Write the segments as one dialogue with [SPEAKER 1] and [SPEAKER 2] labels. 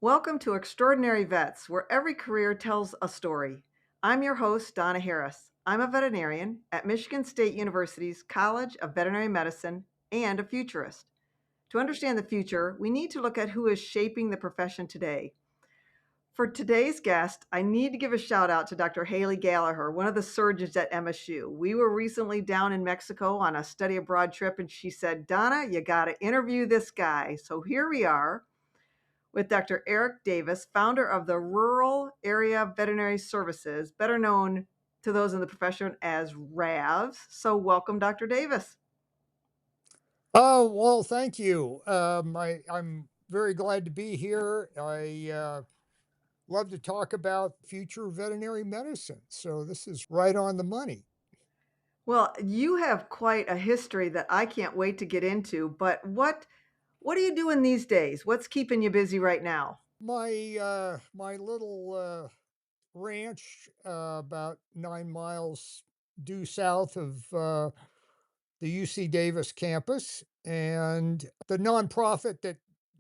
[SPEAKER 1] Welcome to Extraordinary Vets, where every career tells a story. I'm your host, Donna Harris. I'm a veterinarian at Michigan State University's College of Veterinary Medicine and a futurist. To understand the future, we need to look at who is shaping the profession today. For today's guest, I need to give a shout out to Dr. Haley Gallagher, one of the surgeons at MSU. We were recently down in Mexico on a study abroad trip, and she said, Donna, you got to interview this guy. So here we are with Dr. Eric Davis, founder of the Rural Area Veterinary Services, better known to those in the profession as RAVS. So, welcome, Dr. Davis.
[SPEAKER 2] Oh, well, thank you. I'm very glad to be here. I love to talk about future veterinary medicine. So this is right on the money.
[SPEAKER 1] Well, you have quite a history that I can't wait to get into. But what are you doing these days? What's keeping you busy right now?
[SPEAKER 2] My little ranch, about 9 miles due south of the UC Davis campus, and the nonprofit that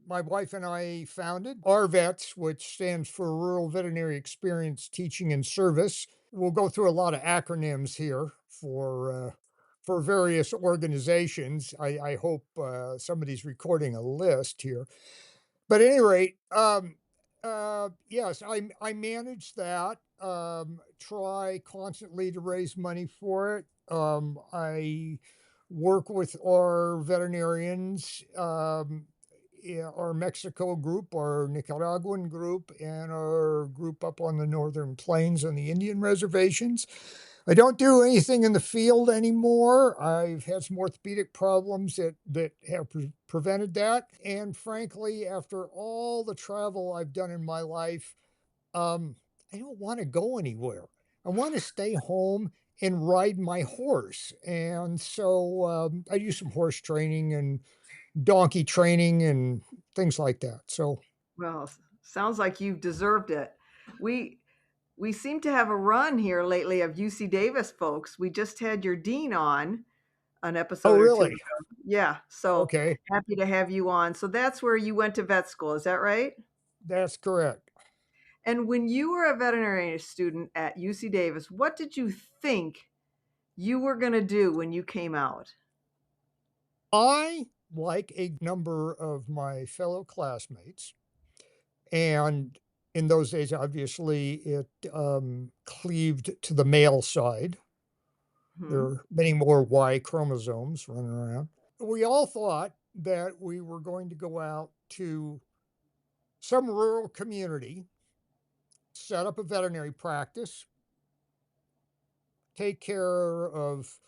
[SPEAKER 2] my wife and I founded, RVETS, which stands for Rural Veterinary Experience Teaching and Service. We'll go through a lot of acronyms here for various organizations. I hope somebody's recording a list here. But at any rate, yes, I manage that. Try constantly to raise money for it. I work with our veterinarians, yeah, our Mexico group, our Nicaraguan group, and our group up on the Northern Plains and the Indian reservations. I don't do anything in the field anymore. I've had some orthopedic problems that have prevented that. And frankly, after all the travel I've done in my life, um, I don't want to go anywhere. I want to stay home and ride my horse. And so I do some horse training and donkey training and things like that. So,
[SPEAKER 1] Well, sounds like you've deserved it. We we seem to have a run here lately of UC Davis folks. We just had your dean on an
[SPEAKER 2] oh,
[SPEAKER 1] episode or two
[SPEAKER 2] really?
[SPEAKER 1] ago. Yeah, so
[SPEAKER 2] Okay,
[SPEAKER 1] happy to have you on. So that's where you went to vet school, is that right?
[SPEAKER 2] that's correct.
[SPEAKER 1] And when you were a veterinary student at UC Davis, what did you think you were going to do when you came out?
[SPEAKER 2] I, like a number of my fellow classmates, and in those days, obviously, it cleaved to the male side. There
[SPEAKER 1] Hmm.
[SPEAKER 2] are many more Y chromosomes running around. We all thought that we were going to go out to some rural community, set up a veterinary practice, take care of,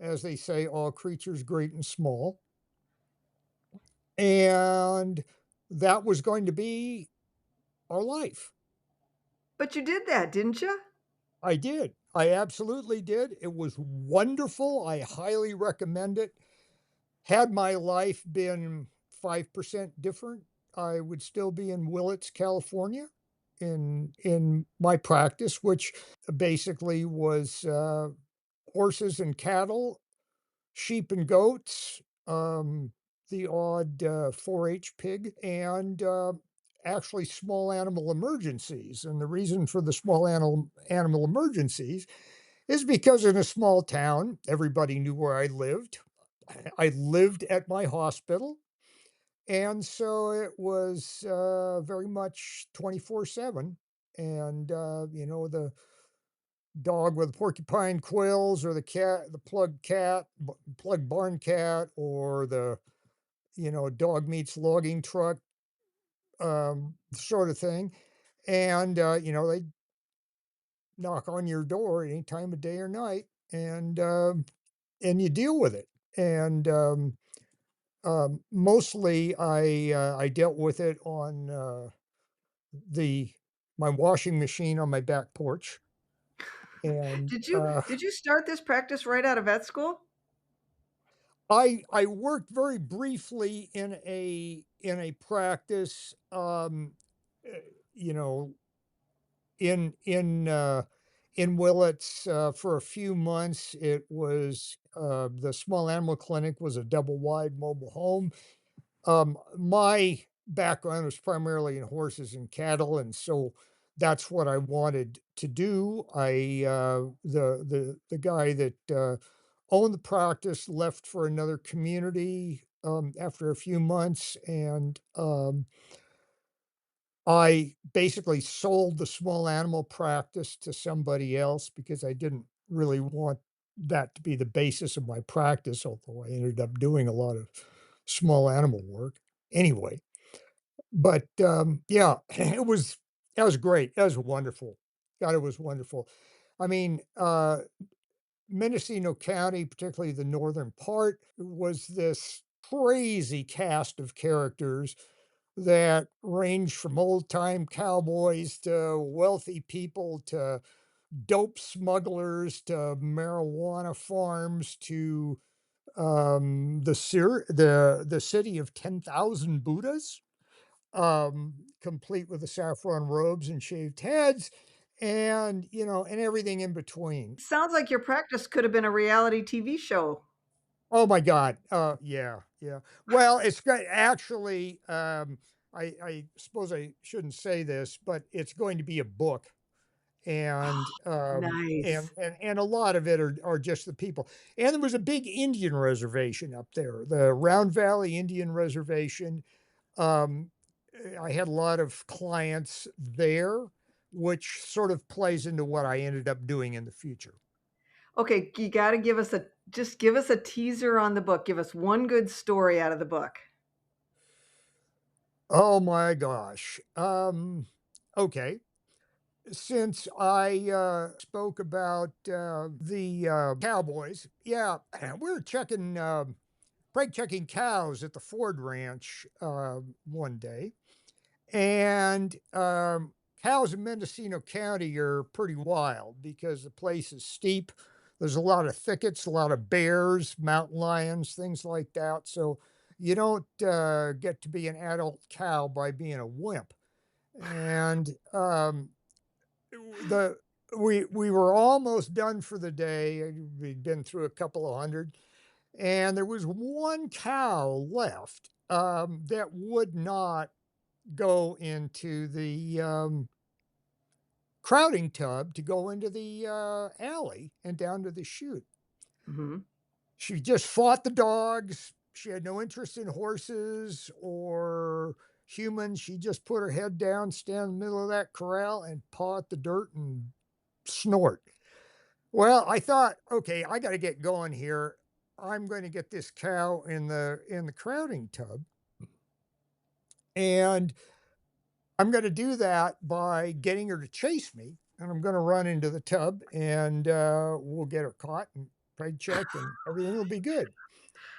[SPEAKER 2] as they say, all creatures great and small. And that was going to be our life.
[SPEAKER 1] But you did that, didn't you?
[SPEAKER 2] I did. I absolutely did. It was wonderful. I highly recommend it. Had my life been 5% different, I would still be in Willits, California in my practice, which basically was horses and cattle, sheep and goats, the odd 4-H pig, and actually small animal emergencies. And the reason for the small animal emergencies is because in a small town, everybody knew where I lived. I lived at my hospital. And so it was very much 24/7. And, the dog with porcupine quills or the cat, the plug barn cat, or the, dog meets logging truck sort of thing. And, they knock on your door any time of day or night, and you deal with it. And mostly I dealt with it on the my washing machine on my back porch. And
[SPEAKER 1] Did you start this practice right out of vet school?
[SPEAKER 2] I worked very briefly in a practice, uh, you know, in Willits, for a few months. It was, the small animal clinic was a double wide mobile home. My background was primarily in horses and cattle, and so that's what I wanted to do. The guy that owned the practice left for another community after a few months, and I basically sold the small animal practice to somebody else because I didn't really want that to be the basis of my practice, although I ended up doing a lot of small animal work anyway. But, yeah, that was great. That was wonderful. God, it was wonderful. I mean, Mendocino County, particularly the northern part, was this crazy cast of characters that ranged from old-time cowboys to wealthy people to dope smugglers to marijuana farms to, the city of 10,000 Buddhas, complete with the saffron robes and shaved heads and, and everything in between.
[SPEAKER 1] Sounds like your practice could have been a reality TV show.
[SPEAKER 2] Oh my god. Yeah, yeah. Well, it's got actually, I suppose I shouldn't say this, but it's going to be a book, and,
[SPEAKER 1] Nice.
[SPEAKER 2] and a lot of it are just the people. And there was a big Indian reservation up there, the Round Valley Indian Reservation. Um, I had a lot of clients there, which sort of plays into what I ended up doing in the future.
[SPEAKER 1] Okay, you gotta give us a just give us a teaser on the book. Give us one good story out of the book.
[SPEAKER 2] Oh my gosh. Okay. Since I spoke about the cowboys, yeah, we were checking, brake checking cows at the Ford Ranch one day. And, cows in Mendocino County are pretty wild because the place is steep. There's a lot of thickets, a lot of bears, mountain lions, things like that. So you don't get to be an adult cow by being a wimp. And the we were almost done for the day. We'd been through a couple of hundred, and there was one cow left that would not go into the crowding tub to go into the alley and down to the chute.
[SPEAKER 1] Mhm.
[SPEAKER 2] She just fought the dogs. She had no interest in horses or humans. She just put her head down, stand in the middle of that corral, and paw at the dirt and snort. Well, I thought, okay, I got to get going here. I'm going to get this cow in the crowding tub, and I'm gonna do that by getting her to chase me, and I'm gonna run into the tub, and, we'll get her caught and preg checked, and everything will be good.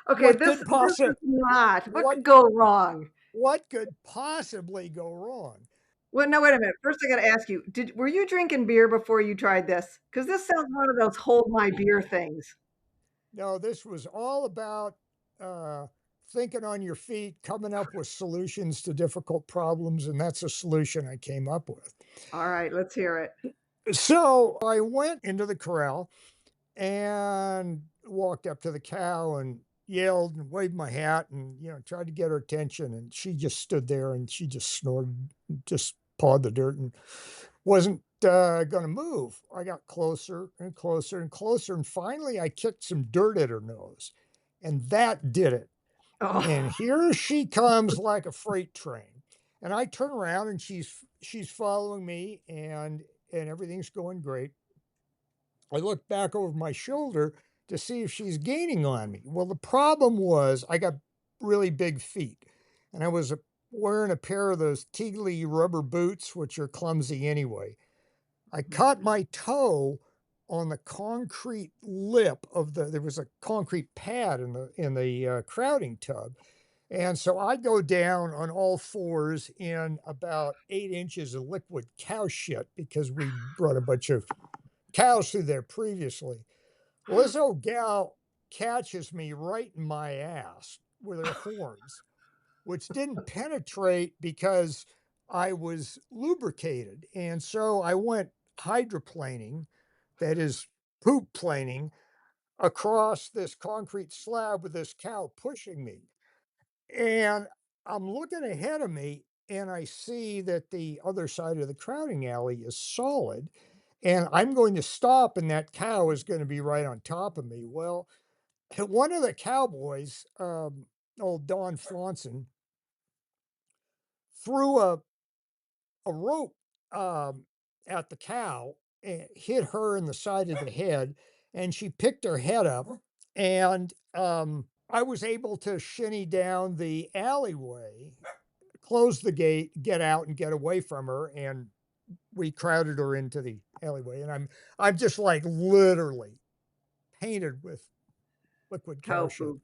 [SPEAKER 1] Okay,
[SPEAKER 2] What
[SPEAKER 1] this
[SPEAKER 2] could
[SPEAKER 1] this is not what
[SPEAKER 2] what
[SPEAKER 1] could go wrong?
[SPEAKER 2] what could possibly go wrong?
[SPEAKER 1] Well, no, wait a minute. First, I gotta ask you, were you drinking beer before you tried this? Because this sounds one of those hold my beer things.
[SPEAKER 2] No, this was all about, uh, thinking on your feet, coming up with solutions to difficult problems, and that's a solution I came up with.
[SPEAKER 1] Alright, let's hear it.
[SPEAKER 2] So, I went into the corral and walked up to the cow and yelled and waved my hat and tried to get her attention, and she just stood there and she just snorted, just pawed the dirt and wasn't gonna move. I got closer and closer and closer, and finally I kicked some dirt at her nose, and that did it. And
[SPEAKER 1] Oh,
[SPEAKER 2] here she comes like a freight train, and I turn around and she's following me, and everything's going great. I looked back over my shoulder to see if she's gaining on me. Well, the problem was I got really big feet, and I was wearing a pair of those Teagley rubber boots, which are clumsy anyway. I caught my toe on the concrete lip of there was a concrete pad in the crowding tub. And so I go down on all fours in about 8 inches of liquid cow shit because we brought a bunch of cows through there previously. Well, this old gal catches me right in my ass with her horns, which didn't penetrate because I was lubricated. And so I went hydroplaning, that is poop planing, across this concrete slab with this cow pushing me. And I'm looking ahead of me and I see that the other side of the crowding alley is solid and I'm going to stop and that cow is going to be right on top of me. Well, one of the cowboys, old Don Flonson, threw a rope at the cow and hit her in the side of the head, and she picked her head up. And I was able to shinny down the alleyway, close the gate, get out, and get away from her. And we crowded her into the alleyway. And I'm just like literally painted with liquid cow
[SPEAKER 1] Cow
[SPEAKER 2] shit,
[SPEAKER 1] poo.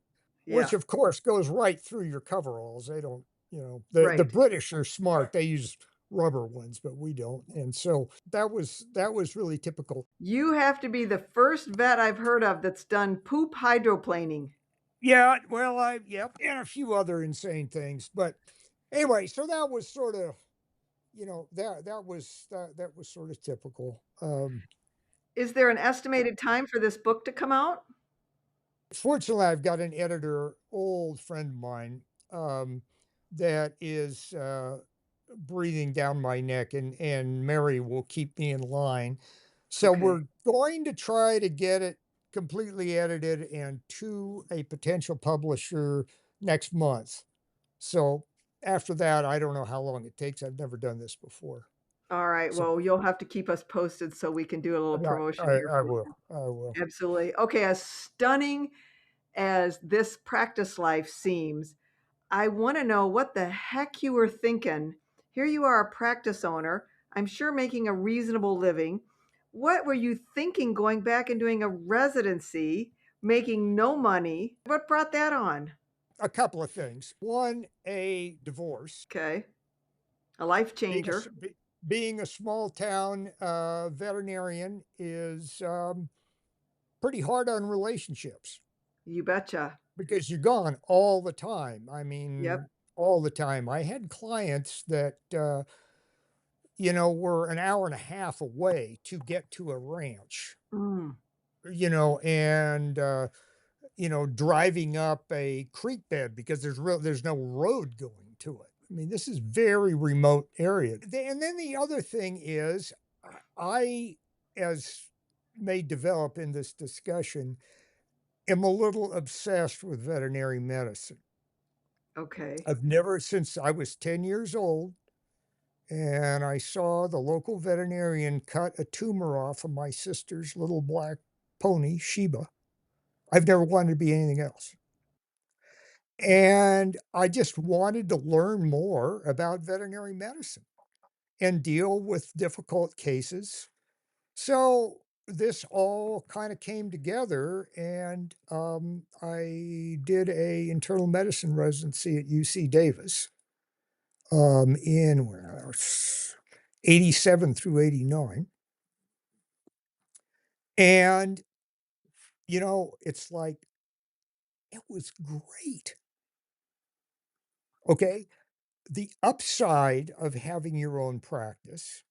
[SPEAKER 2] which
[SPEAKER 1] Yeah,
[SPEAKER 2] of course goes right through your coveralls. They don't, the
[SPEAKER 1] right.
[SPEAKER 2] British are smart. They use rubber ones, but we don't. And so that was really typical.
[SPEAKER 1] You have to be the first vet I've heard of that's done poop hydroplaning.
[SPEAKER 2] Yeah, well, yep, and a few other insane things. But anyway, so that was sort of, that was sort of typical.
[SPEAKER 1] Is there an estimated time for this book to come out?
[SPEAKER 2] Fortunately, I've got an editor, old friend of mine, that is breathing down my neck, and Mary will keep me in line. So
[SPEAKER 1] Okay.
[SPEAKER 2] we're going to try to get it completely edited and to a potential publisher next month. So after that, I don't know how long it takes. I've never done this before.
[SPEAKER 1] All right.
[SPEAKER 2] So
[SPEAKER 1] Well, you'll have to keep us posted so we can do a little
[SPEAKER 2] I,
[SPEAKER 1] promotion
[SPEAKER 2] I,
[SPEAKER 1] here
[SPEAKER 2] I
[SPEAKER 1] for
[SPEAKER 2] will.
[SPEAKER 1] you.
[SPEAKER 2] I will.
[SPEAKER 1] Absolutely. Okay. As stunning as this practice life seems, I want to know what the heck you were thinking. Here you are, a practice owner, I'm sure making a reasonable living. What were you thinking going back and doing a residency, making no money? What brought that on?
[SPEAKER 2] A couple of things. One, a divorce.
[SPEAKER 1] Okay. A life
[SPEAKER 2] Being a
[SPEAKER 1] changer.
[SPEAKER 2] s be being a small town, veterinarian is, pretty hard on relationships
[SPEAKER 1] You betcha.
[SPEAKER 2] because you're gone all the time. I
[SPEAKER 1] Yep.
[SPEAKER 2] mean, all the time. I had clients that, were an hour and a half away to get to a ranch,
[SPEAKER 1] Mm,
[SPEAKER 2] and, driving up a creek bed because there's no road going to it. I mean, this is very remote area. And then the other thing is, I, as may develop in this discussion, am a little obsessed with veterinary medicine.
[SPEAKER 1] okay.
[SPEAKER 2] I've never, since I was 10 years old, and I saw the local veterinarian cut a tumor off of my sister's little black pony, Sheba. I've never wanted to be anything else. And I just wanted to learn more about veterinary medicine and deal with difficult cases. So this all kind of came together, and I did a internal medicine residency at UC Davis in where I was 87 through 89. And, it's like, it was great. Okay. The upside of having your own practice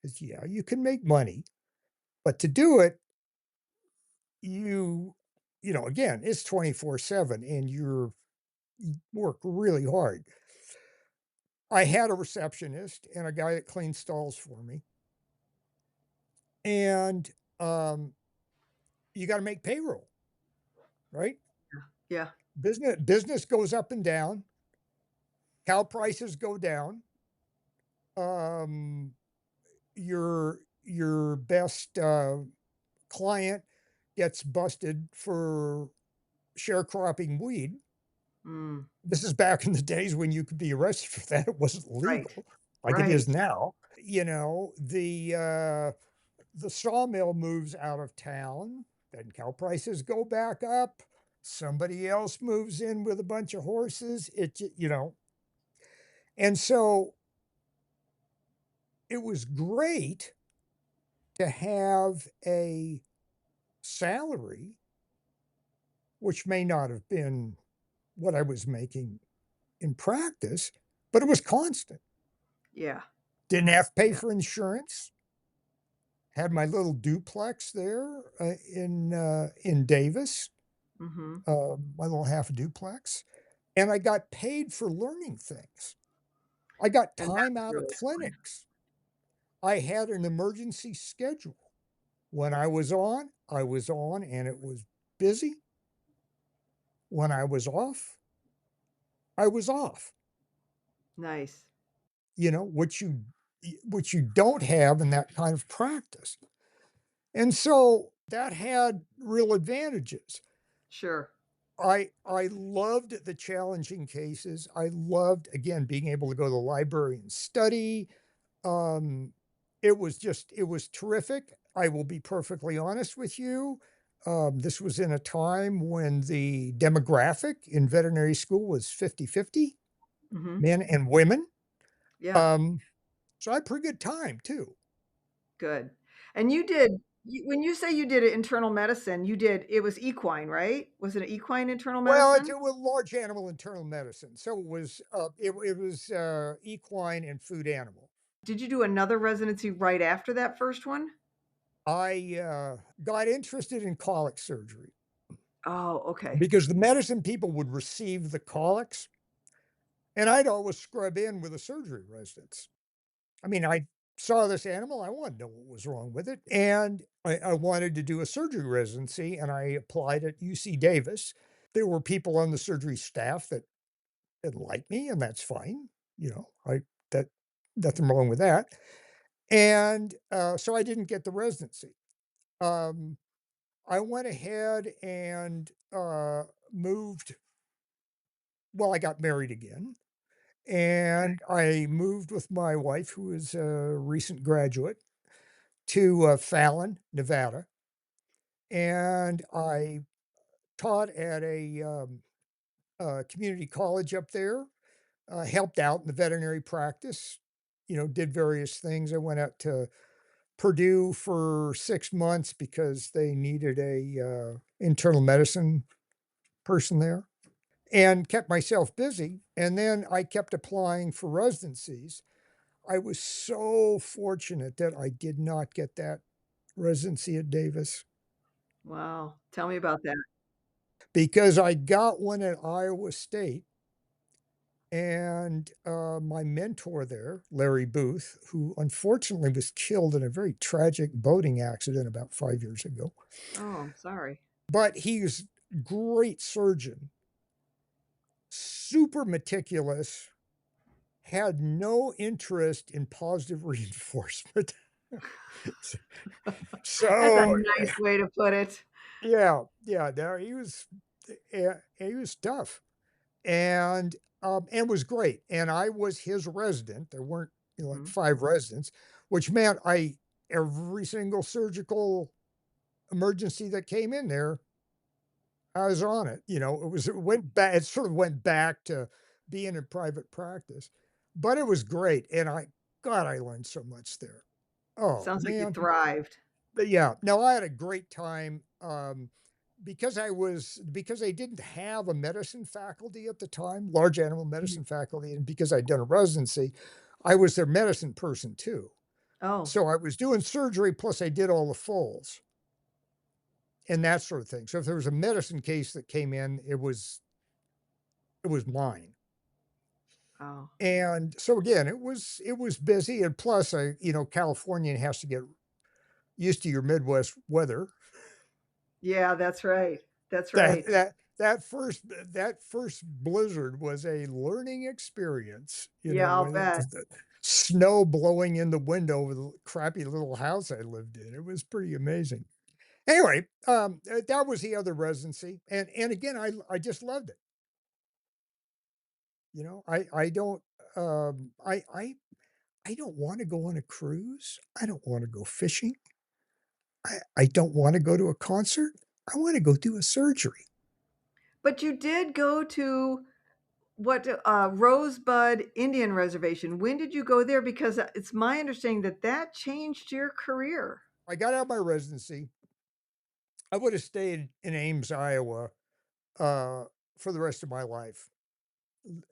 [SPEAKER 2] is, yeah, you can make money, but to do it, you, again, it's 24/7 and you work really hard. I had a receptionist and a guy that cleaned stalls for me. And you got to make payroll, right?
[SPEAKER 1] Yeah.
[SPEAKER 2] Business goes up and down, cow prices go down. Um, your best client gets busted for sharecropping weed.
[SPEAKER 1] Mm,
[SPEAKER 2] This is back in the days when you could be arrested for that. It wasn't
[SPEAKER 1] right.
[SPEAKER 2] legal like it
[SPEAKER 1] Right.
[SPEAKER 2] is now. The sawmill moves out of town, then cow prices go back up. Somebody else moves in with a bunch of horses. And so it was great to have a salary, which may not have been what I was making in practice, but it was constant.
[SPEAKER 1] Yeah.
[SPEAKER 2] Didn't have to pay
[SPEAKER 1] Yeah.
[SPEAKER 2] for insurance. Had my little duplex there in Davis,
[SPEAKER 1] Mhm.
[SPEAKER 2] my little half duplex. and I got paid for learning things. I got
[SPEAKER 1] And
[SPEAKER 2] time
[SPEAKER 1] that's
[SPEAKER 2] out of
[SPEAKER 1] really fun.
[SPEAKER 2] clinics. I had an emergency schedule. When I was on and it was busy. When I was off, I was off.
[SPEAKER 1] Nice.
[SPEAKER 2] You know, which you don't have in that kind of practice. And so that had real advantages.
[SPEAKER 1] Sure.
[SPEAKER 2] I loved the challenging cases. I loved, again, being able to go to the library and study. Um, it was terrific. I will be perfectly honest with you. This was in a time when the demographic in veterinary school was 50-50,
[SPEAKER 1] Mhm.
[SPEAKER 2] men and women.
[SPEAKER 1] Yeah,
[SPEAKER 2] Um, so I had pretty good time too.
[SPEAKER 1] good. And when you say you did internal medicine, you did it was equine, right? Was it equine internal
[SPEAKER 2] Well,
[SPEAKER 1] medicine?
[SPEAKER 2] it was large animal internal medicine. So it was equine and food animal.
[SPEAKER 1] Did you do another residency right after that first one?
[SPEAKER 2] I got interested in colic surgery
[SPEAKER 1] Oh, okay.
[SPEAKER 2] because the medicine people would receive the colics, and I'd always scrub in with the surgery residents. I mean, I saw this animal, I wanted to know what was wrong with it, and I wanted to do a surgery residency, and I applied at UC Davis. There were people on the surgery staff that didn't like me, and that's fine. You know, I that nothing wrong with that. And so I didn't get the residency. Um, I went ahead and moved. Well, I got married again,
[SPEAKER 1] Okay.
[SPEAKER 2] and I moved with my wife, who is a recent graduate, to Fallon, Nevada, and I taught at a community college up there. Helped out in the veterinary practice. You know, did various things. I went out to Purdue for 6 months because they needed a internal medicine person there, and kept myself busy. And then I kept applying for residencies. I was so fortunate that I did not get that residency at Davis
[SPEAKER 1] Wow. Tell me about that.
[SPEAKER 2] because I got one at Iowa State. And my mentor there, Larry Booth, who unfortunately was killed in a very tragic boating accident about 5 years ago,
[SPEAKER 1] Oh, I'm sorry.
[SPEAKER 2] but he's great surgeon, super meticulous, had no interest in positive reinforcement.
[SPEAKER 1] That's a
[SPEAKER 2] So,
[SPEAKER 1] nice way to put it.
[SPEAKER 2] yeah, yeah, no, he was tough. And was great, and I was his resident. There weren't, you know, like
[SPEAKER 1] Mhm.
[SPEAKER 2] 5 residents, which meant I every single surgical emergency that came in there, I was on it, you know, it sort of went back to being in private practice, but it was great, and God, I learned so much there. Oh,
[SPEAKER 1] Sounds like you
[SPEAKER 2] man.
[SPEAKER 1] thrived.
[SPEAKER 2] But yeah, no, I had a great time, because I didn't have a medicine faculty at the time, large animal
[SPEAKER 1] Mhm.
[SPEAKER 2] medicine faculty, and because I'd done a residency, I was their medicine person too.
[SPEAKER 1] Oh,
[SPEAKER 2] So I was doing surgery, plus I did all the fulls and that sort of thing. So if there was a medicine case that came in, it was mine.
[SPEAKER 1] oh.
[SPEAKER 2] And so again, it was busy, and plus Californian has to get used to your Midwest weather.
[SPEAKER 1] Yeah, that's right. That's
[SPEAKER 2] That
[SPEAKER 1] right.
[SPEAKER 2] that that first blizzard was a learning experience, you know,
[SPEAKER 1] Yeah, I'll
[SPEAKER 2] when it
[SPEAKER 1] bet.
[SPEAKER 2] was the snow blowing in the window of the crappy little house I lived in. It was pretty amazing. Anyway, that was the other residency, and again, I just loved it, you know? Um, I I I don't wanna go on a cruise. I don't wanna go fishing. I don't wanna go to a concert. I wanna go do a surgery.
[SPEAKER 1] But you did go to Rosebud Indian Reservation. When did you go there? Because, it's my understanding that that changed your career.
[SPEAKER 2] I got out of my residency. I would have stayed in Ames, Iowa, uh, for the rest of my life.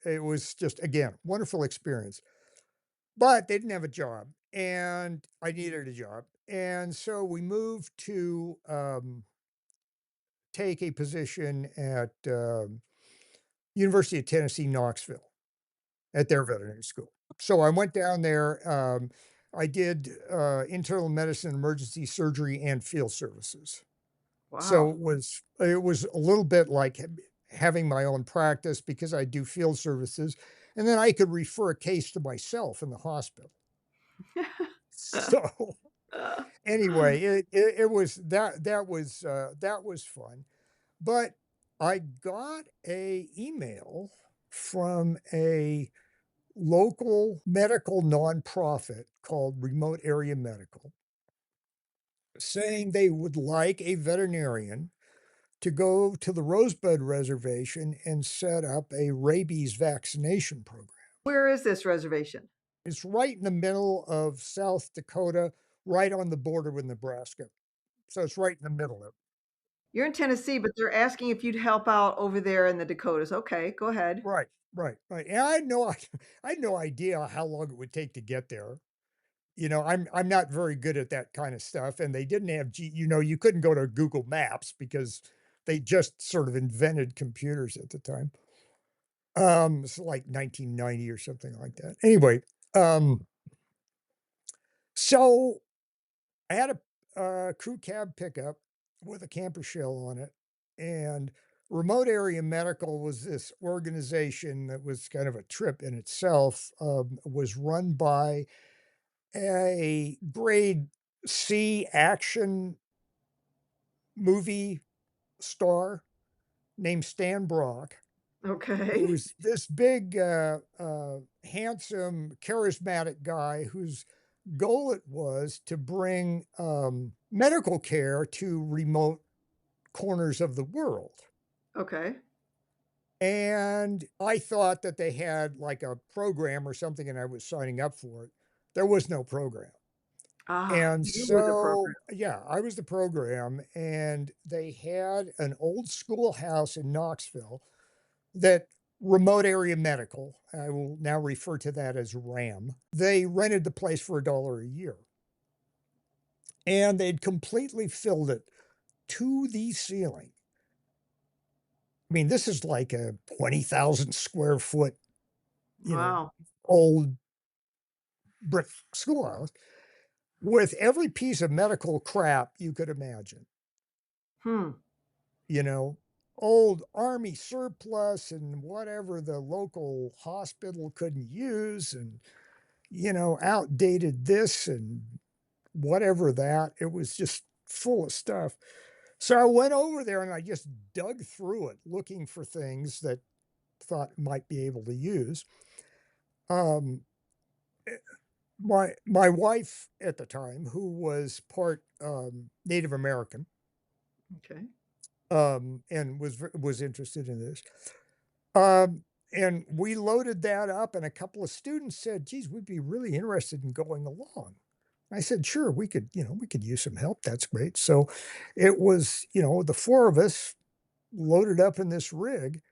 [SPEAKER 2] It was just, again, wonderful experience. But they didn't have a job, and I needed a job. And so we moved to take a position at University of Tennessee, Knoxville, at their veterinary school. So I went down there, I did, internal medicine, emergency surgery, and field services. So
[SPEAKER 1] Wow.
[SPEAKER 2] it was a little bit like having my own practice because I do field services, and then I could refer a case to myself in the hospital. So, anyway, it was that was fun, but I got a email from a local medical nonprofit called Remote Area Medical saying they would like a veterinarian to go to the Rosebud Reservation and set up a rabies vaccination program.
[SPEAKER 1] Where is this reservation?
[SPEAKER 2] It's right in the middle of South Dakota, right on the border with Nebraska. So it's right in the middle of it.
[SPEAKER 1] You're in Tennessee, but they're asking if you'd help out over there in the Dakotas. Okay, go ahead.
[SPEAKER 2] Right, right, right. And I had no idea how long it would take to get there. I'm not very good at that kind of stuff, and they didn't have you couldn't go to Google Maps because they just sort of invented computers at the time. It's like 1990 or something like that. Anyway, um, so I had a, crew cab pickup with a camper shell on it, and Remote Area Medical was this organization that was kind of a trip in itself, was run by a grade C action movie star named Stan Brock,
[SPEAKER 1] Okay.
[SPEAKER 2] who's this big, handsome, charismatic guy whose goal it was to bring, medical care to remote corners of the world.
[SPEAKER 1] Okay.
[SPEAKER 2] And I thought that they had like a program or something, and I was signing up for it. There was no program.
[SPEAKER 1] Ah,
[SPEAKER 2] And
[SPEAKER 1] you were the program.
[SPEAKER 2] so, yeah, I was the program, and they had an old schoolhouse in Knoxville that Remote Area Medical, I will now refer to that as RAM, they rented the place for $1 a year. And they'd completely filled it to the ceiling. I mean, this is like a 20,000 square foot, you know,
[SPEAKER 1] Wow.
[SPEAKER 2] old brick schoolhouse with every piece of medical crap you could imagine.
[SPEAKER 1] Hmm.
[SPEAKER 2] you know, Old army surplus and whatever the local hospital couldn't use, and, outdated this and whatever that. It was just full of stuff. So I went over there and I just dug through it looking for things that thought might be able to use. Um, eh, my wife at the time, who was part Native American,
[SPEAKER 1] Okay.
[SPEAKER 2] and was interested in this. Um, and we loaded that up, and a couple of students said, "Geez, we'd be really interested in going along." I said, "Sure, we could use some help. That's great." So it was, the four of us loaded up in this rig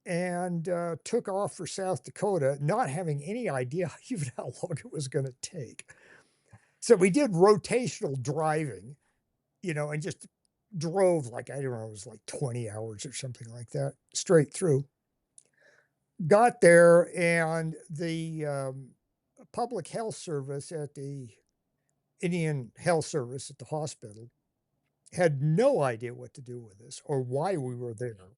[SPEAKER 2] and took off for South Dakota, not having any idea even how long it was going to take. So we did rotational driving, and just drove like, I don't know, it was like 20 hours or something like that straight through. Got there, and the, public health service at the Indian Health Service at the hospital had no idea what to do with us or why we were there.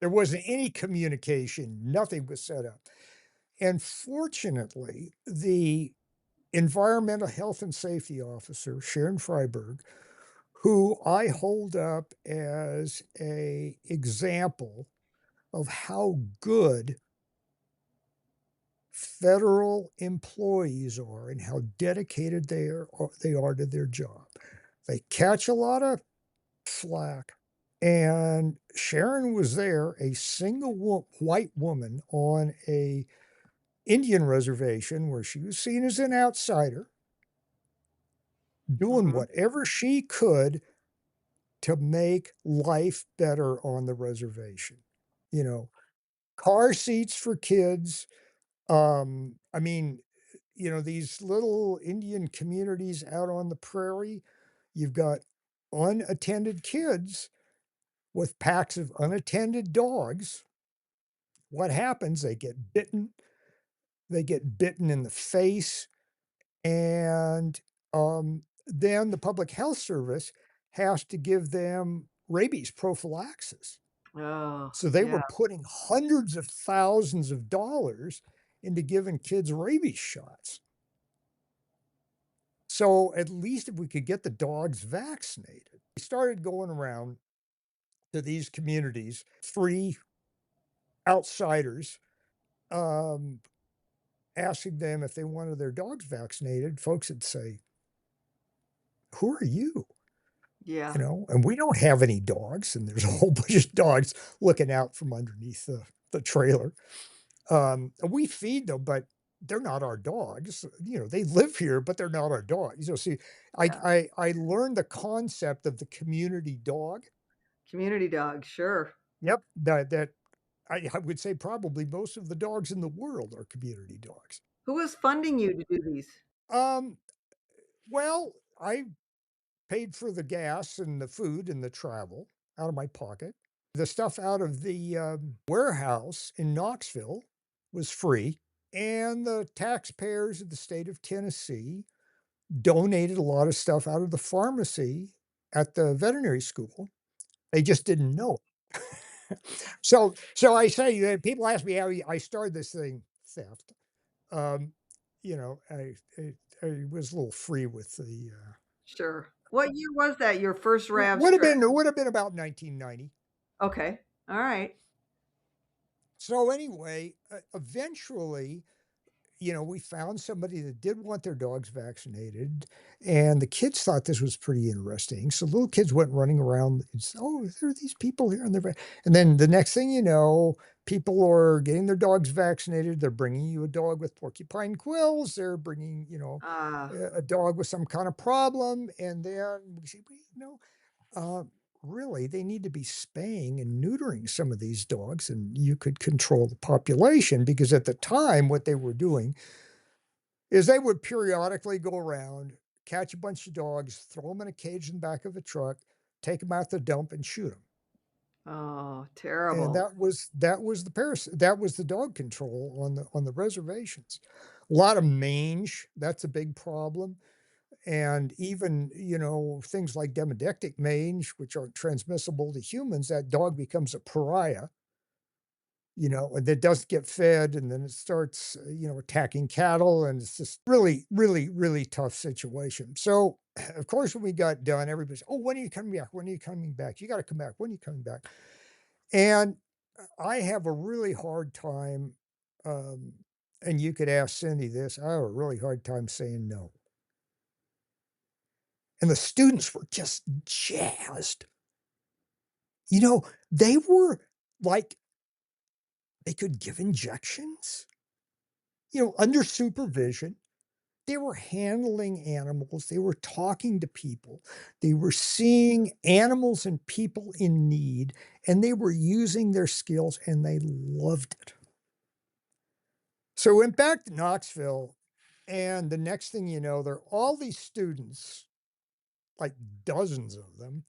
[SPEAKER 2] There wasn't any communication, nothing was set up. And fortunately, the environmental health and safety officer, Sharon Freiberg, who I hold up as a example of how good federal employees are and how dedicated they are to their job. They catch a lot of flack. And Sharon was there, a single white woman on a Indian reservation where she was seen as an outsider, doing
[SPEAKER 1] Mhm.
[SPEAKER 2] whatever she could to make life better on the reservation. You know, car seats for kids. I mean, these little Indian communities out on the prairie, you've got unattended kids with packs of unattended dogs, what happens? They get bitten in the face, and then the public health service has to give them rabies prophylaxis.
[SPEAKER 1] Oh,
[SPEAKER 2] So they
[SPEAKER 1] yeah,
[SPEAKER 2] were putting hundreds of thousands of dollars into giving kids rabies shots. So at least if we could get the dogs vaccinated, we started going around to these communities, free outsiders, um, asking them if they wanted their dogs vaccinated. Folks would say, "Who are you?"
[SPEAKER 1] yeah,
[SPEAKER 2] You know, and we don't have any dogs, and there's a whole bunch of dogs looking out from underneath the trailer. We feed them, but they're not our dogs. You know, they live here, but they're not our dogs. You know, see,
[SPEAKER 1] yeah.
[SPEAKER 2] I learned the concept of the community dog.
[SPEAKER 1] Community dog, sure.
[SPEAKER 2] Yep, that I would say probably most of the dogs in the world are community dogs.
[SPEAKER 1] Who is funding you to do these?
[SPEAKER 2] Um, well, I paid for the gas and the food and the travel out of my pocket. The stuff out of the warehouse in Knoxville was free, and the taxpayers of the state of Tennessee donated a lot of stuff out of the pharmacy at the veterinary school. They just didn't know. So I say that people ask me how I started this thing, theft. Um, you know, I was a little free with the
[SPEAKER 1] Sure. What year was that, your first RAVS trip?
[SPEAKER 2] it would have been about 1990.
[SPEAKER 1] Okay. All right.
[SPEAKER 2] So anyway, eventually, you know, we found somebody that did want their dogs vaccinated, and the kids thought this was pretty interesting. So little kids went running around. It's, oh, there are these people here, and and then the next thing you know, people are getting their dogs vaccinated. They're bringing you a dog with porcupine quills. They're bringing, you know,
[SPEAKER 1] Ah,
[SPEAKER 2] a dog with some kind of problem, and then we say, well, you know, uh, really, they need to be spaying and neutering some of these dogs, and you could control the population because at the time, what they were doing is they would periodically go around, catch a bunch of dogs, throw them in a cage in the back of a truck, take them out the dump, and shoot them.
[SPEAKER 1] oh,
[SPEAKER 2] And
[SPEAKER 1] terrible.
[SPEAKER 2] that was the dog control on the reservations. A lot of mange, that's a big problem. And even, you know, things like demodectic mange, which aren't transmissible to humans, that dog becomes a pariah, you know, and that doesn't get fed, and then it starts, you know, attacking cattle, and it's just really, really, really tough situation. So, of course, when we got done, everybody's, "Oh, when are you coming back? When are you coming back? You gotta come back. When are you coming back?" And I have a really hard time, um, and you could ask Cindy this, I have a really hard time saying no. And the students were just jazzed. You know, they were like, they could give injections, you know, under supervision. They were handling animals. They were talking to people. They were seeing animals and people in need, and they were using their skills, and they loved it. So we went back to Knoxville, and the next thing you know, there are all these students, like dozens of them.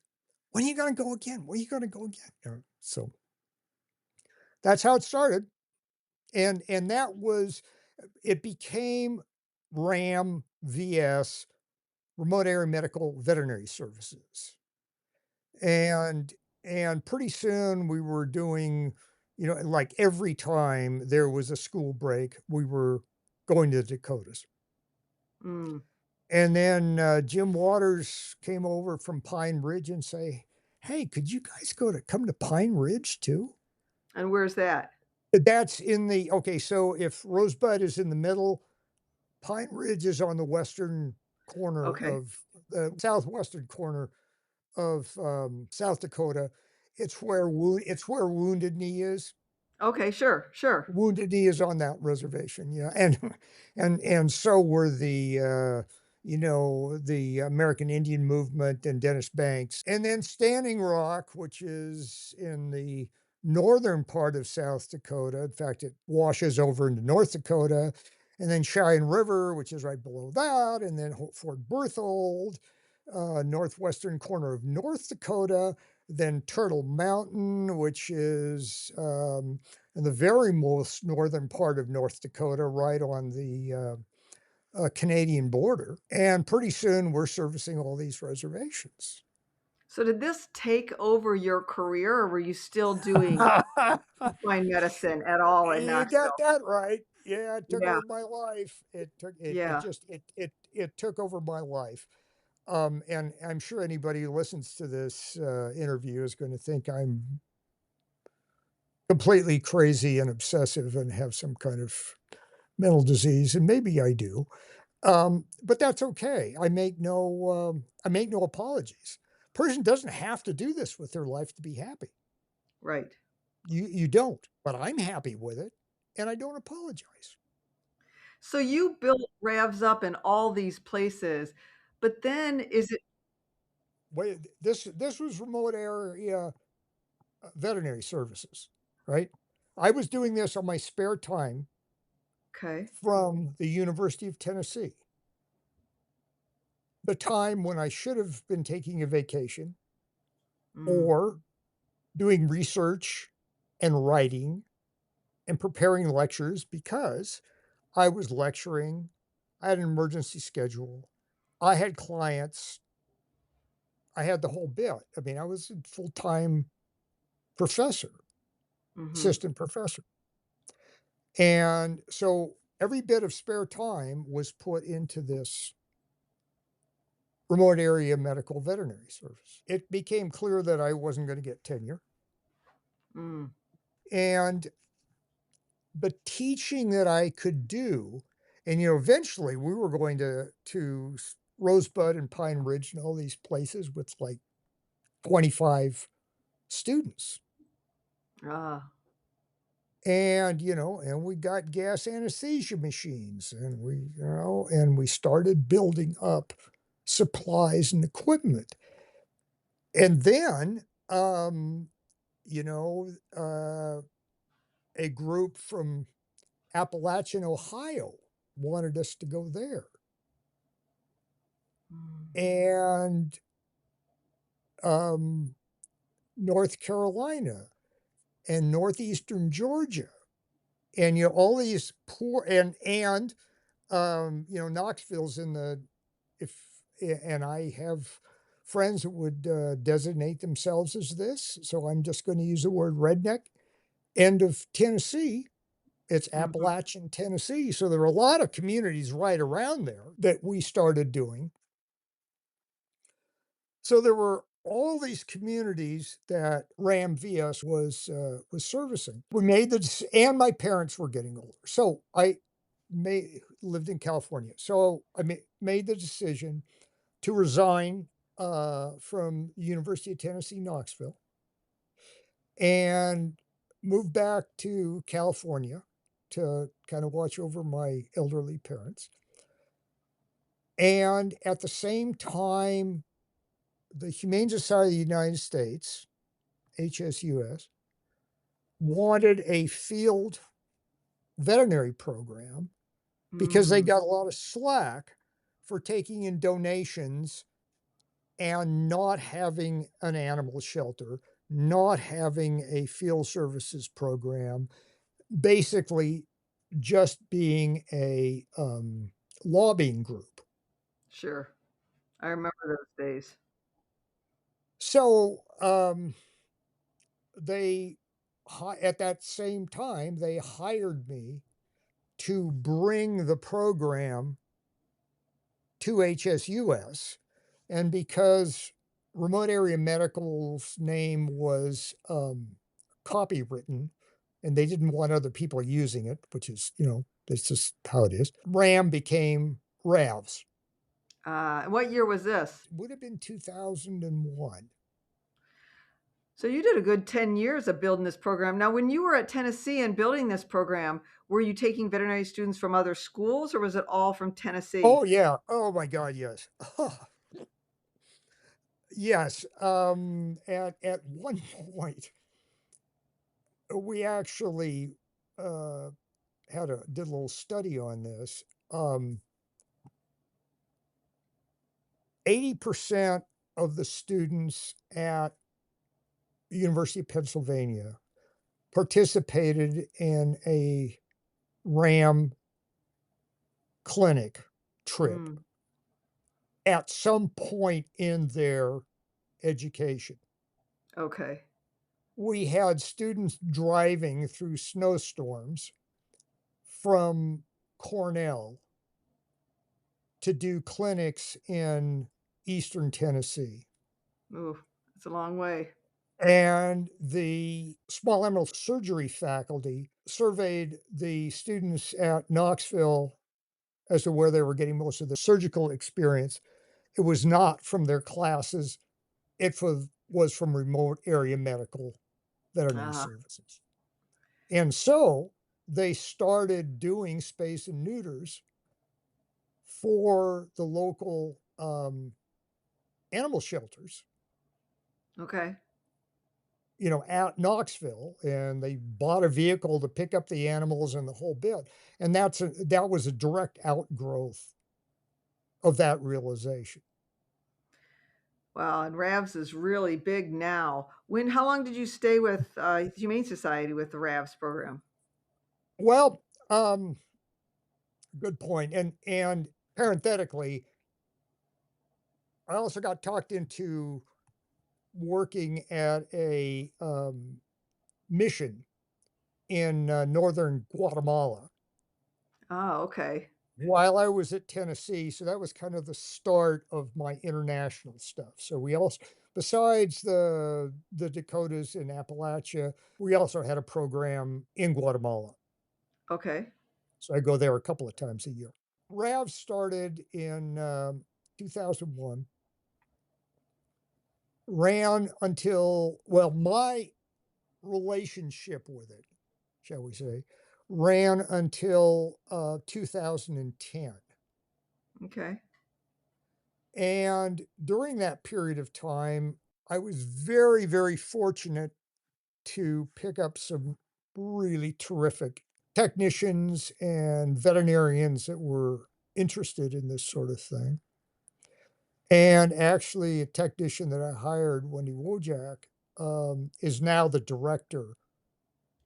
[SPEAKER 2] When are you going to go again? When are you going to go again? You know, so that's how it started. And that was it became RAMVS, Remote Area Medical Veterinary Services. And and pretty soon we were doing, you know, like every time there was a school break, we were going to the Dakotas.
[SPEAKER 1] Mm,
[SPEAKER 2] And then Jim Waters came over from Pine Ridge and say, "Hey, could you guys come to Pine Ridge too?"
[SPEAKER 1] and where's that?
[SPEAKER 2] That's in the okay, so if Rosebud is in the middle, Pine Ridge is on the western corner
[SPEAKER 1] Okay.
[SPEAKER 2] of the southwestern corner of, South Dakota. It's where Wounded Knee is.
[SPEAKER 1] Okay, sure, sure.
[SPEAKER 2] Wounded Knee is on that reservation, yeah, and and so were the, you know, the American Indian Movement and Dennis Banks, and then Standing Rock, which is in the northern part of South Dakota. In fact, it washes over into North Dakota, and then Cheyenne River, which is right below that, and then Fort Berthold, northwestern corner of North Dakota. then Turtle Mountain, which is in the very most northern part of North Dakota, right on the Canadian border. And pretty soon we're servicing all these reservations.
[SPEAKER 1] So did this take over your career, or were you still doing equine medicine at all in
[SPEAKER 2] You got
[SPEAKER 1] Knoxville?
[SPEAKER 2] that right. Yeah, it took
[SPEAKER 1] Yeah,
[SPEAKER 2] over my life. It
[SPEAKER 1] yeah.
[SPEAKER 2] just it took over my life. And I'm sure anybody who listens to this interview is going to think I'm completely crazy and obsessive and have some kind of mental disease, and maybe I do. But that's okay. I make no apologies. Person doesn't have to do this with their life to be happy.
[SPEAKER 1] Right.
[SPEAKER 2] You don't, but I'm happy with it, and I don't apologize.
[SPEAKER 1] So you built RAVS up in all these places, but then is it
[SPEAKER 2] Wait, this was remote area veterinary services, right? I was doing this on my spare time
[SPEAKER 1] okay?
[SPEAKER 2] from the University of Tennessee, the time when I should have been taking a vacation
[SPEAKER 1] Mm,
[SPEAKER 2] or doing research and writing and preparing lectures because I was lecturing. I had an emergency schedule. I had clients. I had the whole bit. I mean, I was a full time professor,
[SPEAKER 1] mhm,
[SPEAKER 2] assistant professor. And so every bit of spare time was put into this remote area medical veterinary service. It became clear that I wasn't going to get tenure.
[SPEAKER 1] mm,
[SPEAKER 2] And the teaching that I could do, and eventually we were going to Rosebud and Pine Ridge and all these places with like 25 students.
[SPEAKER 1] ah,
[SPEAKER 2] And we got gas anesthesia machines, and we started building up supplies and equipment. And then, you know, uh, a group from Appalachian, Ohio wanted us to go there.
[SPEAKER 1] mm,
[SPEAKER 2] And um, North Carolina and northeastern Georgia, and all these poor and Knoxville's in the if and I have friends that would designate themselves as this, so I'm just going to use the word redneck. End of Tennessee. It's
[SPEAKER 1] mhm,
[SPEAKER 2] Appalachian Tennessee. So there are a lot of communities right around there that we started doing. So there were all these communities that RAMVS was servicing. We made and my parents were getting older. So I lived in California. So I made the decision to resign from University of Tennessee, Knoxville, and move back to California to kind of watch over my elderly parents. And at the same time, the Humane Society of the United States, HSUS, wanted a field veterinary program because they
[SPEAKER 1] mm,
[SPEAKER 2] got a lot of slack for taking in donations and not having an animal shelter, not having a field services program, basically just being a lobbying group.
[SPEAKER 1] sure. I remember those days.
[SPEAKER 2] So they, at that same time, they hired me to bring the program to HSUS. And because Remote Area Medical's name was copywritten and they didn't want other people using it, which is, that's just how it is, RAM became RAVS.
[SPEAKER 1] What year was this?
[SPEAKER 2] Would have been 2001.
[SPEAKER 1] So you did a good 10 years of building this program. Now, when you were at Tennessee and building this program, were you taking veterinary students from other schools, or was it all from
[SPEAKER 2] Oh,
[SPEAKER 1] Tennessee?
[SPEAKER 2] yeah. Oh, my God. Yes. Yes. At one point, we actually uh, did a little study on this. 80% of the students at University of Pennsylvania, participated in a RAM clinic trip
[SPEAKER 1] Mm,
[SPEAKER 2] at some point in their education.
[SPEAKER 1] okay.
[SPEAKER 2] We had students driving through snowstorms from Cornell to do clinics in Eastern Tennessee.
[SPEAKER 1] Ooh, it's a long way.
[SPEAKER 2] And the small animal surgery faculty surveyed the students at Knoxville as to where they were getting most of the surgical experience. It was not from their classes, was from remote area medical veterinary
[SPEAKER 1] Uh-huh.
[SPEAKER 2] services. And so they started doing space and neuters for the local animal shelters,
[SPEAKER 1] Okay.
[SPEAKER 2] at Knoxville, and they bought a vehicle to pick up the animals and the whole bit. And that was a direct outgrowth of that realization.
[SPEAKER 1] Wow, and RAVS is really big now. How long did you stay with Humane Society with the RAVS program?
[SPEAKER 2] Well, good point. And parenthetically, I also got talked into working at a mission in northern Guatemala
[SPEAKER 1] Oh, okay.
[SPEAKER 2] while I was at Tennessee. So that was kind of the start of my international stuff. So we also, besides the Dakotas and Appalachia, we also had a program in Guatemala.
[SPEAKER 1] Okay.
[SPEAKER 2] So I go there a couple of times a year. RAV started in 2001, ran until, well, my relationship with it, shall we say, ran until 2010.
[SPEAKER 1] Okay.
[SPEAKER 2] And during that period of time, I was very, very fortunate to pick up some really terrific technicians and veterinarians that were interested in this sort of thing. And actually, a technician that I hired, Wendy Wojak, is now the director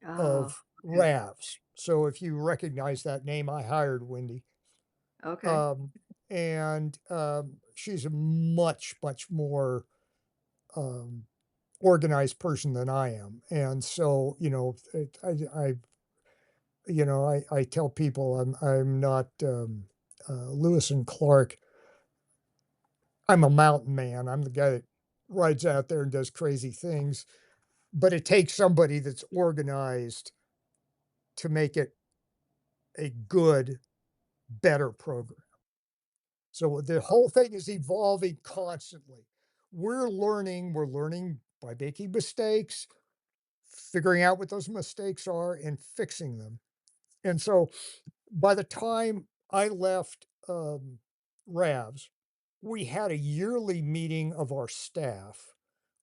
[SPEAKER 1] Oh,
[SPEAKER 2] of
[SPEAKER 1] okay.
[SPEAKER 2] RAVS. So if you recognize that name, I hired Wendy.
[SPEAKER 1] Okay.
[SPEAKER 2] Um, and she's a much, much more um, organized person than I am. And so, I tell people I'm not Lewis and Clark. I'm a mountain man. I'm the guy that rides out there and does crazy things. But it takes somebody that's organized to make it a good, better program. So the whole thing is evolving constantly. We're learning by making mistakes, figuring out what those mistakes are and fixing them. And so by the time I left RAVS, we had a yearly meeting of our staff,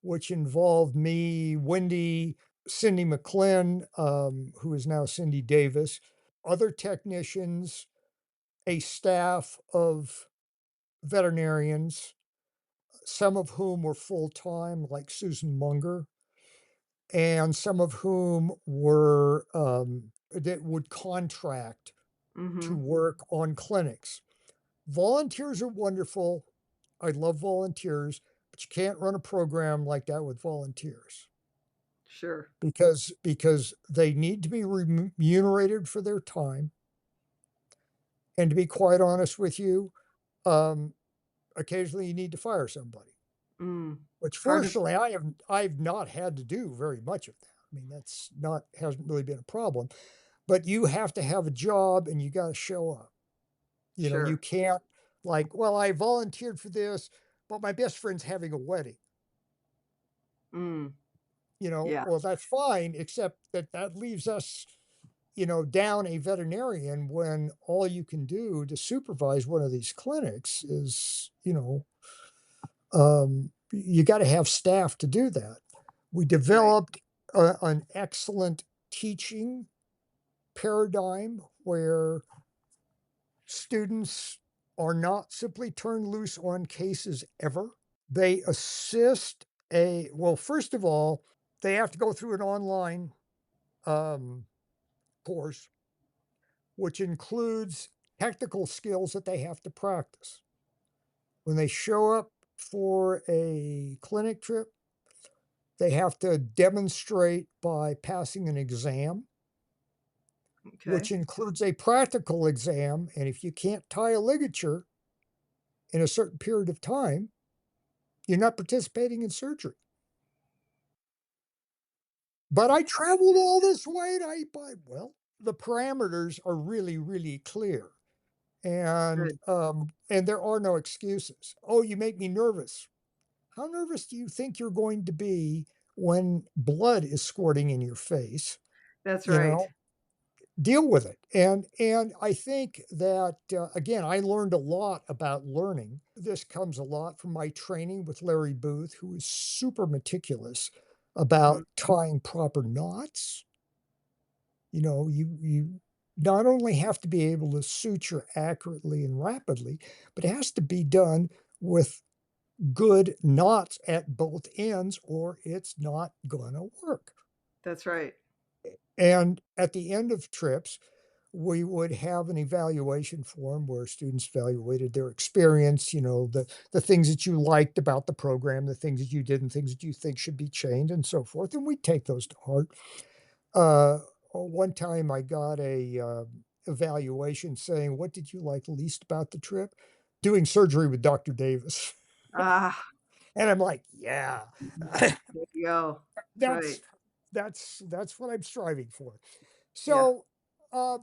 [SPEAKER 2] which involved me, Wendy, Cindy McClin, who is now Cindy Davis, other technicians, a staff of veterinarians, some of whom were full time, like Susan Munger, and some of whom were that would contract to
[SPEAKER 1] Mm-hmm.
[SPEAKER 2] work on clinics. Volunteers are wonderful. I love volunteers, but you can't run a program like that with volunteers
[SPEAKER 1] Sure.
[SPEAKER 2] because they need to be remunerated for their time. And to be quite honest with you, um, occasionally you need to fire somebody.
[SPEAKER 1] Mm.
[SPEAKER 2] Which
[SPEAKER 1] Hard to,
[SPEAKER 2] fortunately I've not had to do very much of that. I mean, that's not hasn't really been a problem. But you have to have a job and you got to show up. You
[SPEAKER 1] sure.
[SPEAKER 2] can't like, well, I volunteered for this, but my best friend's having a wedding.
[SPEAKER 1] Mm. Yeah.
[SPEAKER 2] Well, that's fine, except that leaves us, down a veterinarian when all you can do to supervise one of these clinics is, you got to have staff to do that. We
[SPEAKER 1] Right.
[SPEAKER 2] developed an excellent teaching paradigm where students are not simply turned loose on cases ever. They assist well, first of all, They have to go through an online, um, course, which includes technical skills that they have to practice. When they show up for a clinic trip, they have to demonstrate by passing an exam,
[SPEAKER 1] Okay.
[SPEAKER 2] which includes a practical exam, and if you can't tie a ligature in a certain period of time, you're not participating in surgery. But I traveled all this way and well, the parameters are really, really clear.
[SPEAKER 1] Good.
[SPEAKER 2] And there are no excuses. "Oh, you make me nervous." How nervous do you think you're going to be when blood is squirting in your face,
[SPEAKER 1] That's
[SPEAKER 2] you
[SPEAKER 1] right.
[SPEAKER 2] know? Deal with it, and I think that, again, I learned a lot about learning. This comes a lot from my training with Larry Booth, who is super meticulous
[SPEAKER 1] Mhm.
[SPEAKER 2] about tying proper knots. You not only have to be able to suture accurately and rapidly, but it has to be done with good knots at both ends, or it's not gonna work.
[SPEAKER 1] That's right.
[SPEAKER 2] And at the end of trips, we would have an evaluation form where students evaluated their experience, the things that you liked about the program, the things that you didn't, things that you think should be changed, and so forth. And we take those to heart. One time I got a evaluation saying, "What did you like least about the trip?" Doing surgery with Dr. Davis.
[SPEAKER 1] Ah,
[SPEAKER 2] And I'm like, "Yeah,
[SPEAKER 1] there you go. That's right.
[SPEAKER 2] that's that's what I'm striving for."
[SPEAKER 1] Yeah.
[SPEAKER 2] So, and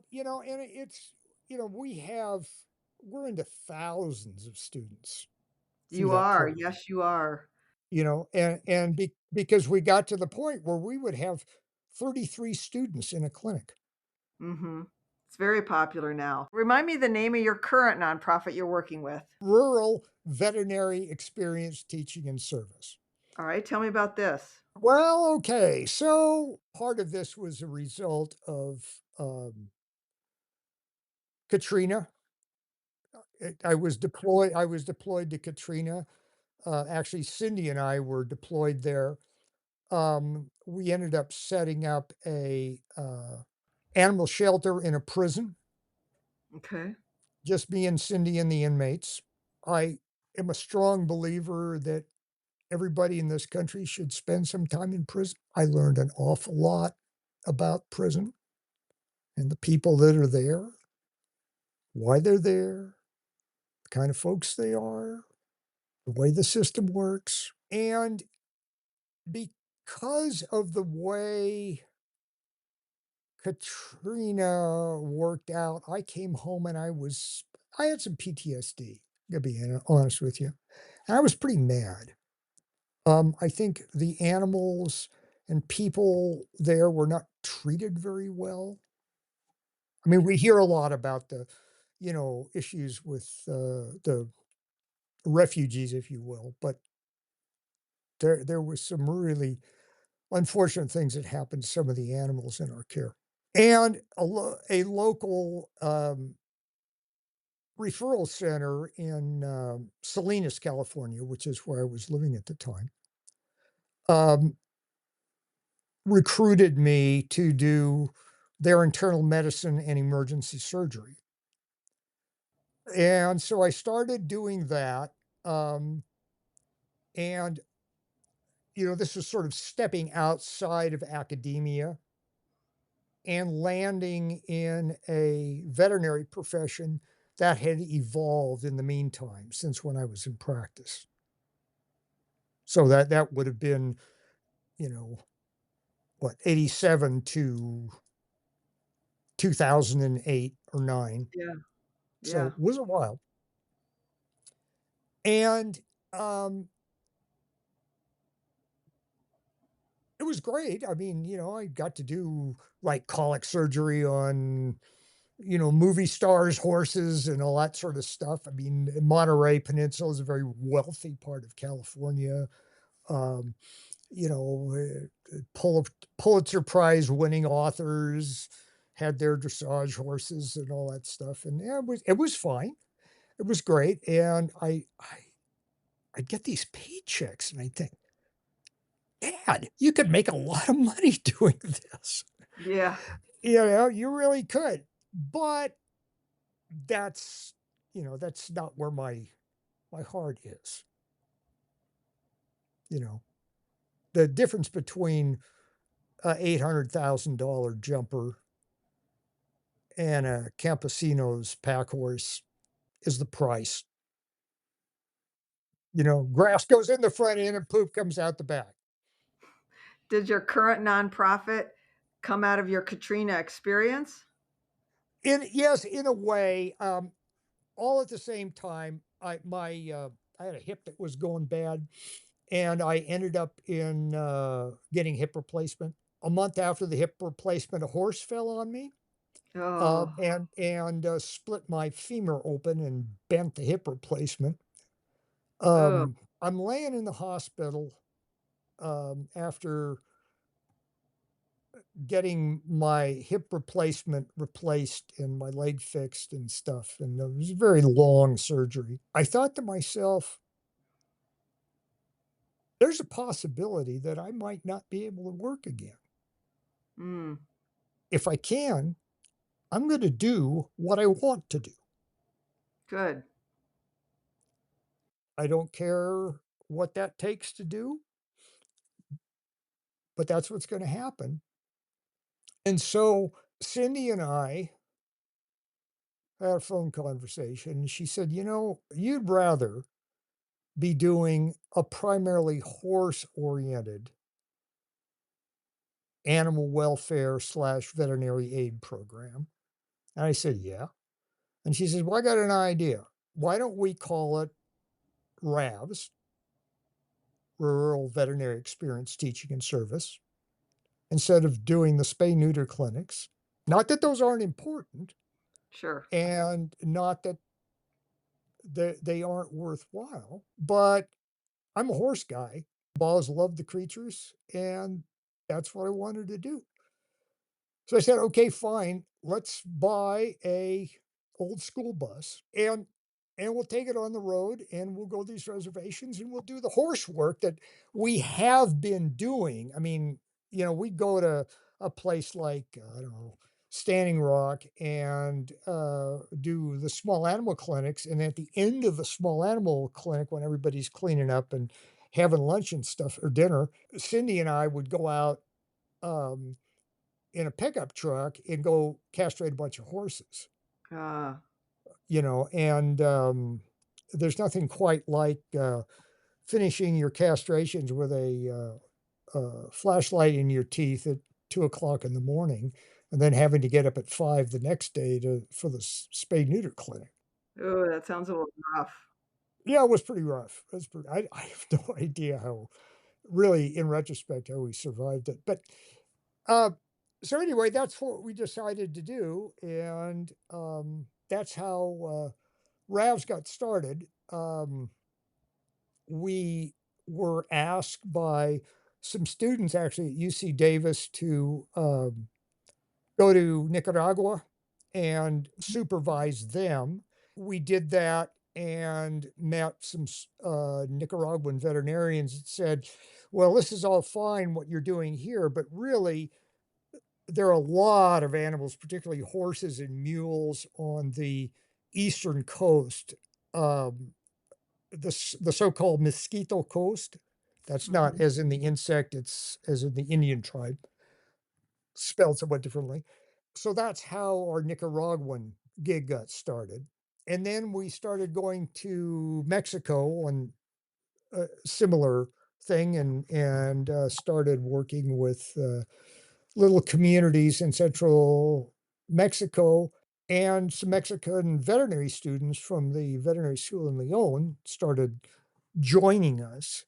[SPEAKER 2] we're into thousands of students through
[SPEAKER 1] You
[SPEAKER 2] that
[SPEAKER 1] are.
[SPEAKER 2] program,
[SPEAKER 1] Yes, you are.
[SPEAKER 2] because we got to the point where we would have 33 students in a clinic.
[SPEAKER 1] Mhm. It's very popular now. Remind me the name of your current nonprofit you're working with.
[SPEAKER 2] Rural Veterinary Experience Teaching and Service.
[SPEAKER 1] All right, tell me about this.
[SPEAKER 2] Well, okay, so part of this was a result of, Katrina. I was deployed to Katrina. Actually, Cindy and I were deployed there. We ended up setting up a, animal shelter in a prison,
[SPEAKER 1] Okay.
[SPEAKER 2] just me and Cindy and the inmates. I am a strong believer that everybody in this country should spend some time in prison. I learned an awful lot about prison and the people that are there, why they're there, the kind of folks they are, the way the system works. And because of the way Katrina worked out, I came home and I had some PTSD, to be honest with you. And I was pretty mad. I think the animals and people there were not treated very well. I mean, we hear a lot about the, issues with the refugees, if you will, but there was some really unfortunate things that happened to some of the animals in our care. And a local, referral center in, Salinas, California, which is where I was living at the time, um, recruited me to do their internal medicine and emergency surgery. And so I started doing that, um, and, this was sort of stepping outside of academia and landing in a veterinary profession that had evolved in the meantime since when I was in practice. So that would have been, you know, what, 87 to 2008 or 9.
[SPEAKER 1] Yeah.
[SPEAKER 2] So
[SPEAKER 1] Yeah.
[SPEAKER 2] it was a while. And um it was great. I mean, I got to do like colic surgery on, movie stars, horses, and all that sort of stuff. I mean, Monterey Peninsula is a very wealthy part of California. Um, Pulitzer Prize winning authors had their dressage horses and all that stuff. And yeah, it was fine. It was great. And I get these paychecks and I think, "Dad, you could make a lot of money doing this."
[SPEAKER 1] Yeah.
[SPEAKER 2] You really could. But that's, that's not where my heart is, you know? The difference between a $800,000 jumper and a Campesino's pack horse is the price. Grass goes in the front end and poop comes out the back.
[SPEAKER 1] Did your current nonprofit come out of your Katrina experience?
[SPEAKER 2] Yes, in a way, all at the same time, I had a hip that was going bad, and I ended up in getting hip replacement. A month after the hip replacement, a horse fell on me,
[SPEAKER 1] Oh,
[SPEAKER 2] and split my femur open and bent the hip replacement.
[SPEAKER 1] oh,
[SPEAKER 2] I'm laying in the hospital after getting my hip replacement replaced and my leg fixed and stuff, and it was a very long surgery. I thought to myself, there's a possibility that I might not be able to work again.
[SPEAKER 1] mm,
[SPEAKER 2] If I can, I'm going to do what I want to do.
[SPEAKER 1] good.
[SPEAKER 2] I don't care what that takes to do, but that's what's going to happen. And so Cindy and I had a phone conversation, and she said, you'd rather be doing a primarily horse oriented animal welfare slash veterinary aid program. And I said, yeah. And she says, well, I got an idea. Why don't we call it RAVS, Rural Veterinary Experience Teaching and Service, instead of doing the spay neuter clinics? Not that those aren't important,
[SPEAKER 1] Sure.
[SPEAKER 2] and not that they aren't worthwhile, but I'm a horse guy. I've always loved the creatures, and that's what I wanted to do. So I said, "Okay, fine. Let's buy a old school bus and we'll take it on the road and we'll go to these reservations and we'll do the horse work that we have been doing." I mean, we go to a place like, I don't know, Standing Rock and do the small animal clinics. And at the end of the small animal clinic, when everybody's cleaning up and having lunch and stuff or dinner, Cindy and I would go out. Um, in a pickup truck and go castrate a bunch of horses,
[SPEAKER 1] Ah,
[SPEAKER 2] and there's nothing quite like finishing your castrations with a flashlight in your teeth at 2 o'clock in the morning and then having to get up at 5 the next day for the spay neuter clinic.
[SPEAKER 1] oh, that sounds a little rough.
[SPEAKER 2] Yeah, it was pretty rough. I have no idea how, really, in retrospect, how we survived it. But Uh, so anyway, that's what we decided to do, and that's how RAVS got started. We were asked by some students actually at UC Davis to go to Nicaragua and supervise them. We did that and met some Nicaraguan veterinarians that said, "Well, this is all fine what you're doing here, but really, there are a lot of animals, particularly horses and mules on the eastern coast, um, the so-called Mosquito Coast. That's not
[SPEAKER 1] Mhm.
[SPEAKER 2] as in the insect, it's as in the Indian tribe, spelled somewhat differently. So that's how our Nicaraguan gig got started. And then we started going to Mexico on a similar thing and started working with little communities in central Mexico, and some Mexican veterinary students from the veterinary school in Leon started joining us.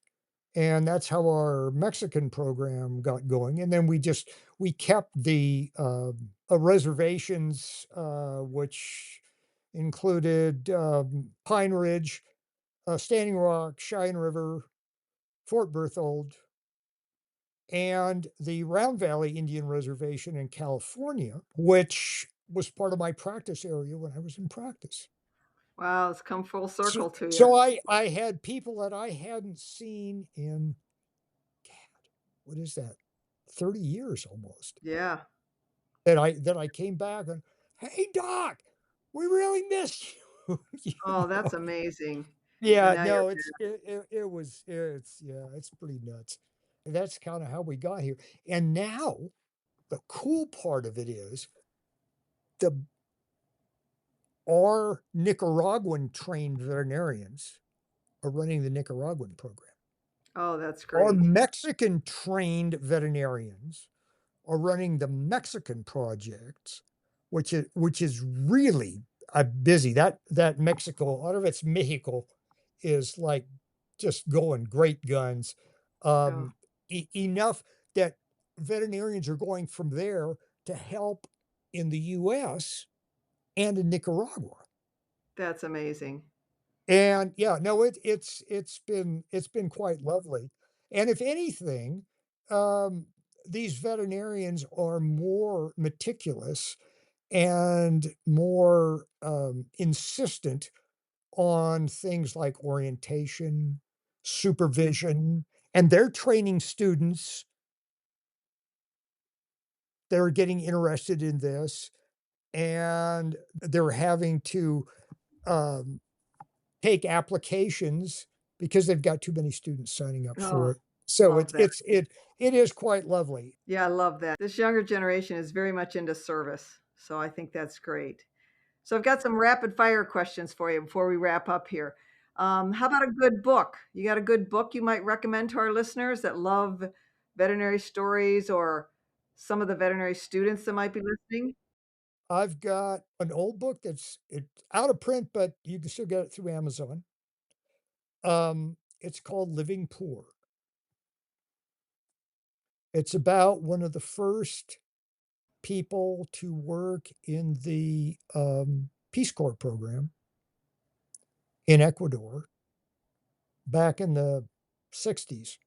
[SPEAKER 2] And that's how our Mexican program got going. And then we kept the reservations, which included Pine Ridge, Standing Rock, Cheyenne River, Fort Berthold, and the Round Valley Indian Reservation in California, which was part of my practice area when I was in practice.
[SPEAKER 1] Wow, it's come full
[SPEAKER 2] So,
[SPEAKER 1] circle to you.
[SPEAKER 2] so I had people that I hadn't seen in what is that? 30 years almost
[SPEAKER 1] Yeah.
[SPEAKER 2] that I came back and, "Hey, doc, we really missed you." You
[SPEAKER 1] Oh, that's
[SPEAKER 2] know?
[SPEAKER 1] amazing. And
[SPEAKER 2] Yeah,
[SPEAKER 1] now you're
[SPEAKER 2] no, it's pretty nuts. And that's kinda how we got here. And now, the cool part of it is the our Nicaraguan trained veterinarians are running the Nicaraguan program.
[SPEAKER 1] oh, that's
[SPEAKER 2] Our
[SPEAKER 1] great.
[SPEAKER 2] Mexican trained veterinarians are running the Mexican projects, which is really, busy. That Mexico, a lot of it's Mexico, is, like, just going great guns,
[SPEAKER 1] Oh,
[SPEAKER 2] enough that veterinarians are going from there to help in the US and in Nicaragua.
[SPEAKER 1] that's amazing.
[SPEAKER 2] And, yeah, no, it's been quite lovely. And if anything, um, these veterinarians are more meticulous and more, insistent on things like orientation, supervision, and they're training students that are getting interested in this, and they're having to, um take applications because they've got too many students signing up for
[SPEAKER 1] Oh,
[SPEAKER 2] it. So
[SPEAKER 1] love that.
[SPEAKER 2] it is quite lovely.
[SPEAKER 1] Yeah, I love that. This younger generation is very much into service, so I think that's great. So I've got some rapid fire questions for you before we wrap up here. How about a good book? You got a good book you might recommend to our listeners that love veterinary stories or some of the veterinary students that might be listening?
[SPEAKER 2] I've got an old book it's out of print, but you can still get it through Amazon. It's called Living Poor. It's about one of the first people to work in the, Peace Corps program in Ecuador back in the '60s,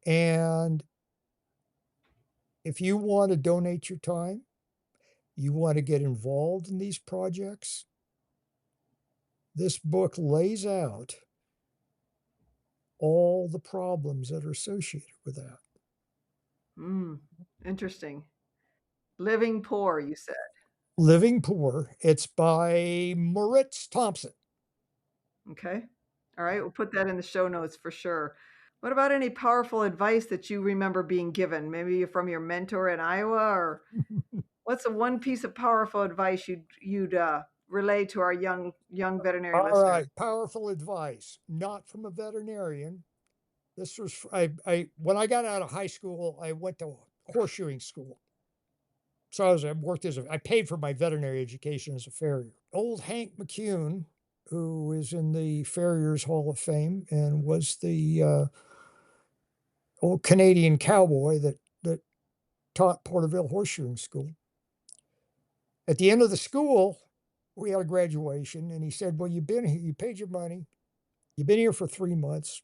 [SPEAKER 2] and if you wanna donate your time, you wanna get involved in these projects, this book lays out all the problems that are associated with that.
[SPEAKER 1] Mm, interesting. Living Poor, you said.
[SPEAKER 2] Living Poor, it's by Moritz Thompson.
[SPEAKER 1] Okay. All right, we'll put that in the show notes for sure. What about any powerful advice that you remember being given? Maybe from your mentor in Iowa, or what's the one piece of powerful advice you'd relay to our young veterinary
[SPEAKER 2] All
[SPEAKER 1] listeners?
[SPEAKER 2] right, powerful advice, not from a veterinarian. This was I when I got out of high school, I went to horseshoeing school. So I worked as I paid for my veterinary education as a farrier. Old Hank McCune, who is in the Farriers Hall of Fame and was the, old Canadian cowboy that taught Porterville Horseshoeing School. At the end of the school, we had a graduation, and he said, "Well, you've been here, you paid your money, you've been here for 3 months,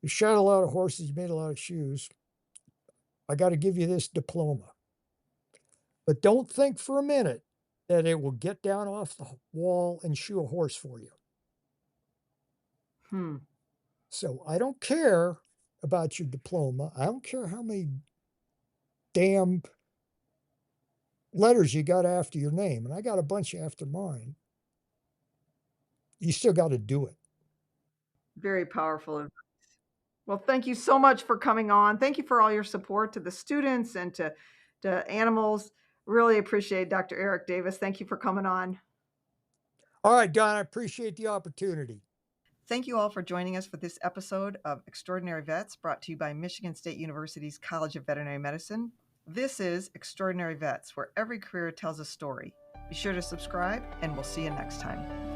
[SPEAKER 2] you shot a lot of horses, you made a lot of shoes. I gotta give you this diploma. But don't think for a minute that it will get down off the wall and shoe a horse for you.
[SPEAKER 1] Hmm.
[SPEAKER 2] So I don't care about your diploma. I don't care how many damn letters you got after your name, and I got a bunch after mine. You still got to do it."
[SPEAKER 1] Very powerful advice. Well, thank you so much for coming on. Thank you for all your support to the students and to animals. Really appreciate Dr. Eric Davis. Thank you for coming on.
[SPEAKER 2] All right, Don, I appreciate the opportunity.
[SPEAKER 1] Thank you all for joining us for this episode of Extraordinary Vets, brought to you by Michigan State University's College of Veterinary Medicine. This is Extraordinary Vets, where every career tells a story. Be sure to subscribe, and we'll see you next time.